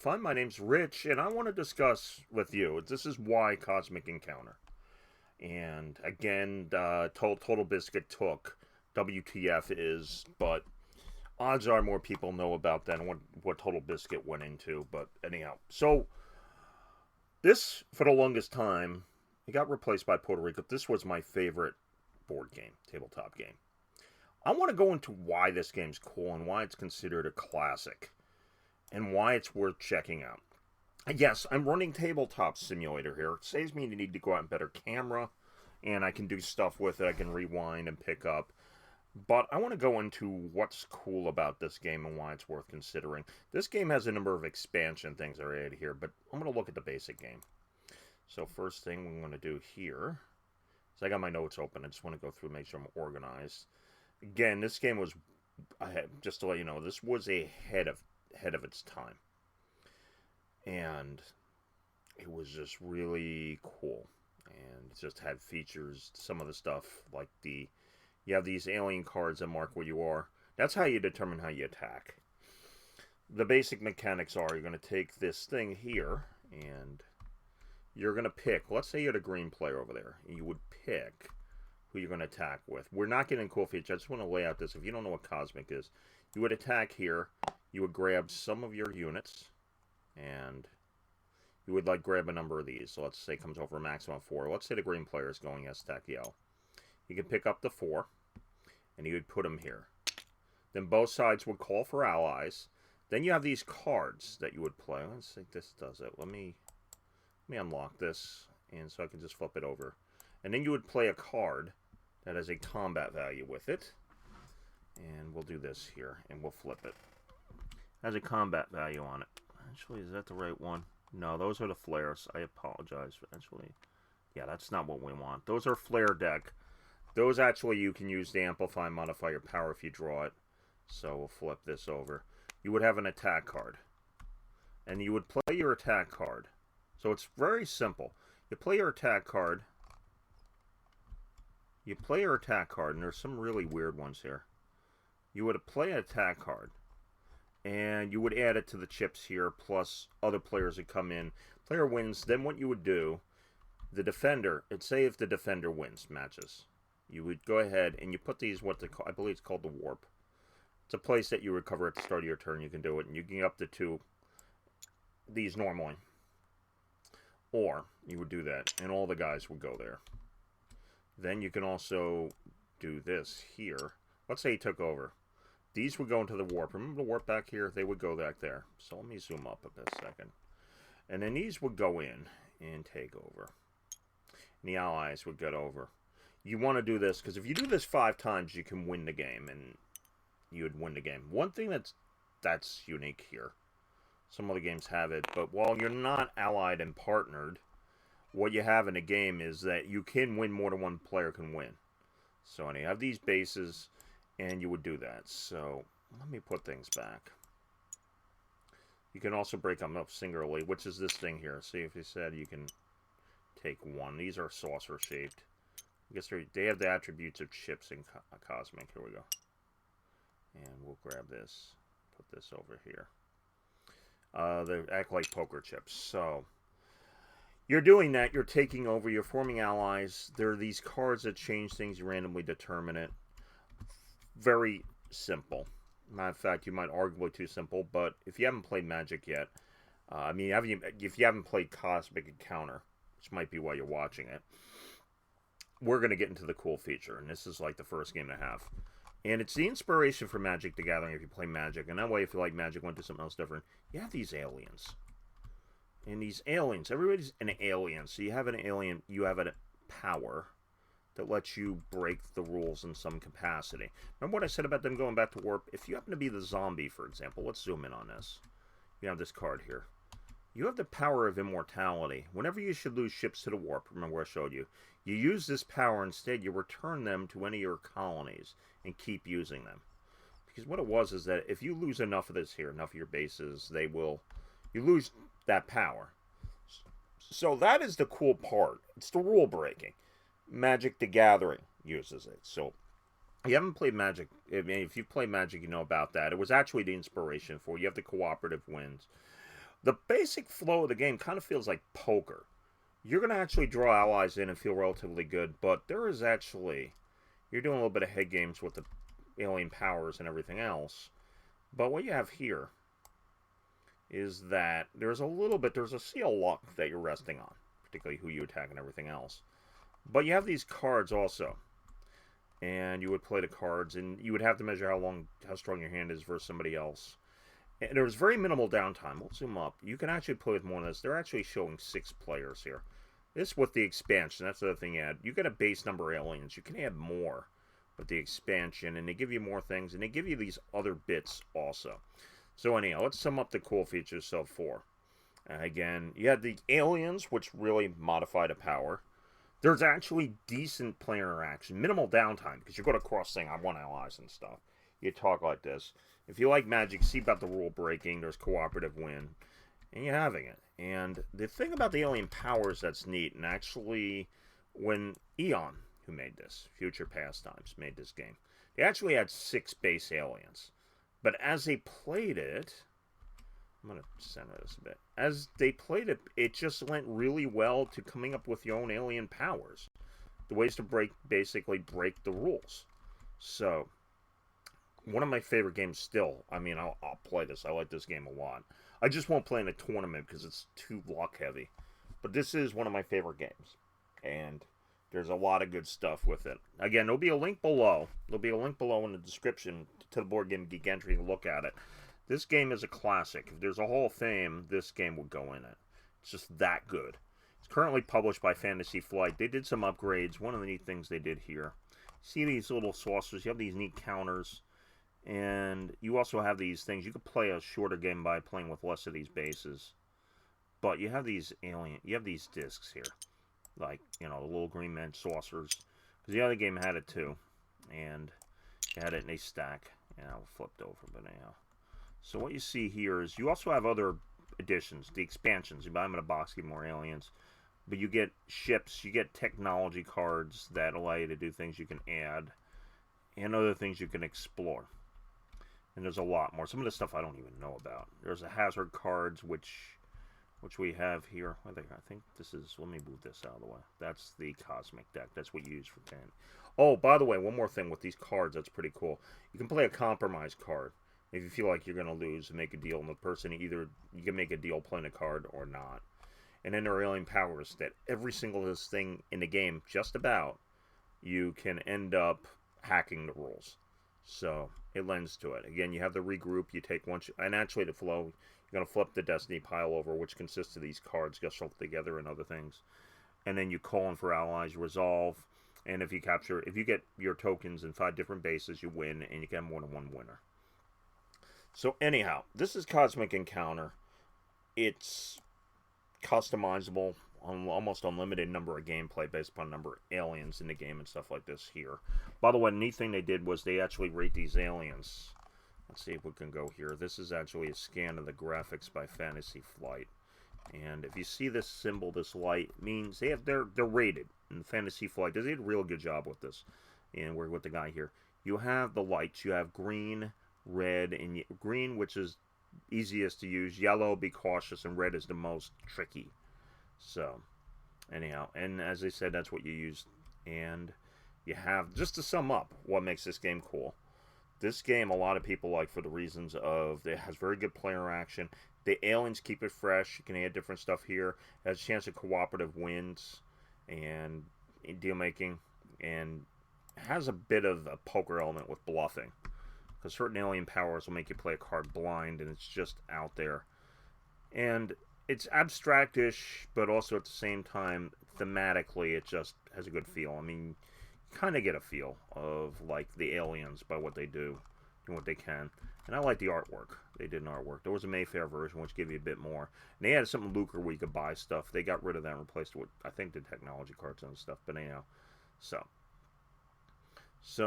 Fun. My name's Rich, and I want to discuss with you. This is why Cosmic Encounter. And again, Total Biscuit took WTF is, but odds are more people know about that and what Total Biscuit went into. But anyhow, so this for the longest time, it got replaced by Puerto Rico. This was my favorite board game, tabletop game. I want to go into why this game's cool and why it's considered a classic and why it's worth checking out. Yes, I'm running Tabletop Simulator here. It saves me the need to go out and better camera, and I can do stuff with it. I can rewind and pick up. But I want to go into what's cool about this game and why it's worth considering. This game has a number of expansion things that are added here, but I'm going to look at the basic game. So first thing we're going to do here is I got my notes open. I just want to go through and make sure I'm organized. Again, this game was, just to let you know, this was ahead of its time. And it was just really cool. And it just had features, some of the stuff, like you have these alien cards that mark where you are. That's how you determine how you attack. The basic mechanics are, you're going to take this thing here, and you're going to pick, let's say you're the green player over there, and you would pick who you're going to attack with. We're not getting cool features. I just want to lay out this. If you don't know what Cosmic is, you would attack here, you would grab some of your units, and you would grab a number of these. So let's say it comes over a maximum of 4. Let's say the green player is going as attack yellow. You can pick up the 4, and you would put them here. Then both sides would call for allies. Then you have these cards that you would play. Let's see if this does it. Let me unlock this, and so I can just flip it over. And then you would play a card that has a combat value with it. And we'll do this here, and we'll flip it. It has a combat value on it. Actually, is that the right one? No, those are the flares. I apologize. Actually, yeah, that's not what we want. Those are flare deck. Those actually you can use to amplify and modify your power if you draw it. So we'll flip this over. You would have an attack card. And you would play your attack card. So it's very simple. You play your attack card. You play your attack card, and there's some really weird ones here. You would play an attack card. And you would add it to the chips here, plus other players that come in. Player wins, then what you would do, the defender, let's say if the defender wins matches, you would go ahead and you put these, I believe it's called the warp. It's a place that you recover at the start of your turn. You can do it, and you can get up to 2 these normally. Or you would do that, and all the guys would go there. Then you can also do this here. Let's say he took over. These would go into the warp. Remember the warp back here? They would go back there. So let me zoom up a bit a second. And then these would go in and take over. And the allies would get over. You want to do this, because if you do this 5 times, you can win the game. And you would win the game. One thing that's unique here. Some other games have it. But while you're not allied and partnered, what you have in a game is that you can win more than one player can win. So and you have these bases, and you would do that. So let me put things back. You can also break them up singularly, which is this thing here. See if you said you can take 1. These are saucer shaped. I guess they have the attributes of chips in Cosmic. Here we go. And we'll grab this. Put this over here. They act like poker chips. So you're doing that. You're taking over. You're forming allies. There are these cards that change things. You randomly determine it. Very simple. Matter of fact, you might arguably too simple, but if you haven't played Magic yet, if you haven't played Cosmic Encounter, which might be why you're watching it, we're going to get into the cool feature, and this is like the first game to have. And it's the inspiration for Magic the Gathering if you play Magic, and that way if you like Magic, went to something else different. You have these aliens. And these aliens, everybody's an alien, so you have an alien, you have a power that lets you break the rules in some capacity. Remember what I said about them going back to warp? If you happen to be the zombie, for example, let's zoom in on this. You have this card here. You have the power of immortality. Whenever you should lose ships to the warp, remember where I showed you, you use this power instead, you return them to any of your colonies and keep using them. Because what it was is that if you lose enough of this here, enough of your bases, you lose that power. So that is the cool part. It's the rule breaking. Magic the Gathering uses it. So you haven't played Magic. I mean, if you play Magic, you know about that. It was actually the inspiration for it. You have the cooperative wins. The basic flow of the game kind of feels like poker. You're going to actually draw allies in and feel relatively good, but there is actually, you're doing a little bit of head games with the alien powers and everything else. But what you have here is that there's a seal luck that you're resting on, particularly who you attack and everything else. But you have these cards also, and you would play the cards, and you would have to measure how strong your hand is versus somebody else. And there was very minimal downtime. We'll zoom up. You can actually play with more than this. They're actually showing 6 players here. This with the expansion. That's the other thing you add. You get a base number of aliens. You can add more with the expansion, and they give you more things, and they give you these other bits also. So anyhow, let's sum up the cool features so far. Again, you had the aliens, which really modify the power. There's actually decent player interaction, minimal downtime, because you go to cross saying, I want allies and stuff. You talk like this. If you like Magic, see about the rule breaking, there's cooperative win, and you're having it. And the thing about the alien powers that's neat, and actually, when Eon, who made this, Future Pastimes, made this game, they actually had 6 base aliens. But as they played it, I'm going to center this a bit. As they played it, it just went really well to coming up with your own alien powers. The ways to basically break the rules. So, one of my favorite games still. I mean, I'll play this. I like this game a lot. I just won't play in a tournament because it's too luck heavy. But this is one of my favorite games. And there's a lot of good stuff with it. Again, there'll be a link below. There'll be a link below in the description to the Board Game Geek entry to look at it. This game is a classic. If there's a Hall of Fame, this game would go in it. It's just that good. It's currently published by Fantasy Flight. They did some upgrades. One of the neat things they did here. See these little saucers? You have these neat counters. And you also have these things. You could play a shorter game by playing with less of these bases. But you have these discs here. Like, the little green men saucers. Because the other game had it too. And you had it in a stack. Flipped over, but anyhow. So what you see here is you also have other additions, the expansions. You buy them in a box, get more aliens. But you get ships, you get technology cards that allow you to do things you can add. And other things you can explore. And there's a lot more. Some of the stuff I don't even know about. There's the hazard cards, which we have here. I think this is, let me move this out of the way. That's the Cosmic deck. That's what you use for 10. Oh, by the way, one more thing with these cards that's pretty cool. You can play a compromise card. If you feel like you're going to lose and make a deal, and the person you can make a deal playing a card or not. And then there are alien powers that every single this thing in the game, just about, you can end up hacking the rules. So it lends to it. Again, you have the regroup. You take one, and actually the flow. You're going to flip the Destiny pile over, which consists of these cards shuffled together and other things. And then you call in for allies, resolve, and if you get your tokens in 5 different bases, you win, and you get more than one winner. So anyhow, this is Cosmic Encounter. It's customizable on almost unlimited number of gameplay based upon number of aliens in the game and stuff like this here. By the way, the neat thing they did was they actually rate these aliens. Let's see if we can go here. This is actually a scan of the graphics by Fantasy Flight. And if you see this symbol, this light, means they're rated. And Fantasy Flight, they did a real good job with this. And we're with the guy here. You have the lights. You have green, red, and green, which is easiest to use. Yellow, be cautious, and red is the most tricky. So, anyhow, and as I said, that's what you use. And you have, just to sum up what makes this game cool. This game, a lot of people like for the reasons of it has very good player action. The aliens keep it fresh. You can add different stuff here. It has a chance of cooperative wins and deal making, and has a bit of a poker element with bluffing. Because certain alien powers will make you play a card blind, and it's just out there. And it's abstractish, but also at the same time, thematically, it just has a good feel. I mean, you kind of get a feel of, like, the aliens by what they do and what they can. And I like the artwork. They did an artwork. There was a Mayfair version, which gave you a bit more. And they had something lucre where you could buy stuff. They got rid of that and replaced it with, I think, the technology cards and stuff. But anyhow, so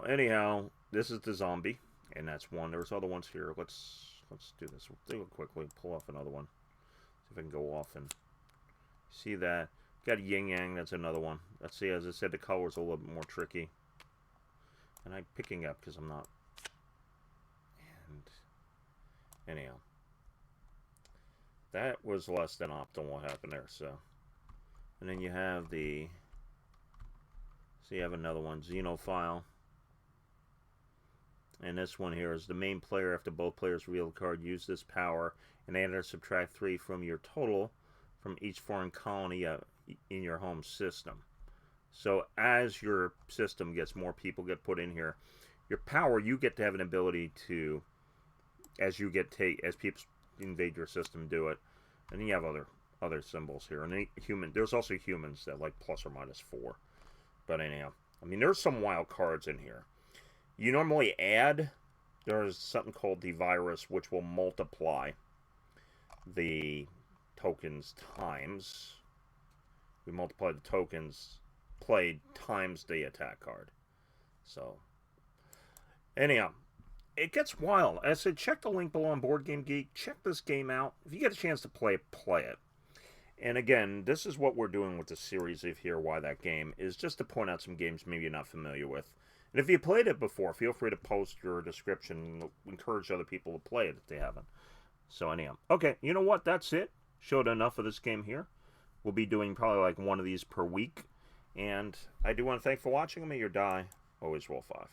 anyhow, this is the zombie. And that's one. There's other ones here. Let's do this. We'll do it quickly. Pull off another one. See if I can go off and see that. Got Yin Yang. That's another one. Let's see. As I said, the color's a little bit more tricky. And I'm picking up because I'm not. And anyhow. That was less than optimal what happened there, so. And then you have the... So you have another one, Xenophile. And this one here is the main player. After both players reveal a card, use this power and add or subtract 3 from your total from each foreign colony in your home system. So as your system gets more people get put in here, your power, you get to have an ability to, as people invade your system, do it. And then you have other symbols here. And there's also humans that like plus or minus 4. But anyhow, I mean, there's some wild cards in here. You normally add, there's something called the virus, which will multiply the tokens times. We multiply the tokens played times the attack card. So, anyhow, it gets wild. As I said, check the link below on Board Game Geek. Check this game out. If you get a chance to play it, play it. And again, this is what we're doing with the series of here, Why That Game, is just to point out some games maybe you're not familiar with. And if you played it before, feel free to post your description. Encourage other people to play it if they haven't. So anyhow, okay, you know what? That's it. Showed enough of this game here. We'll be doing probably like one of these per week. And I do want to thank you for watching. May your die always roll 5.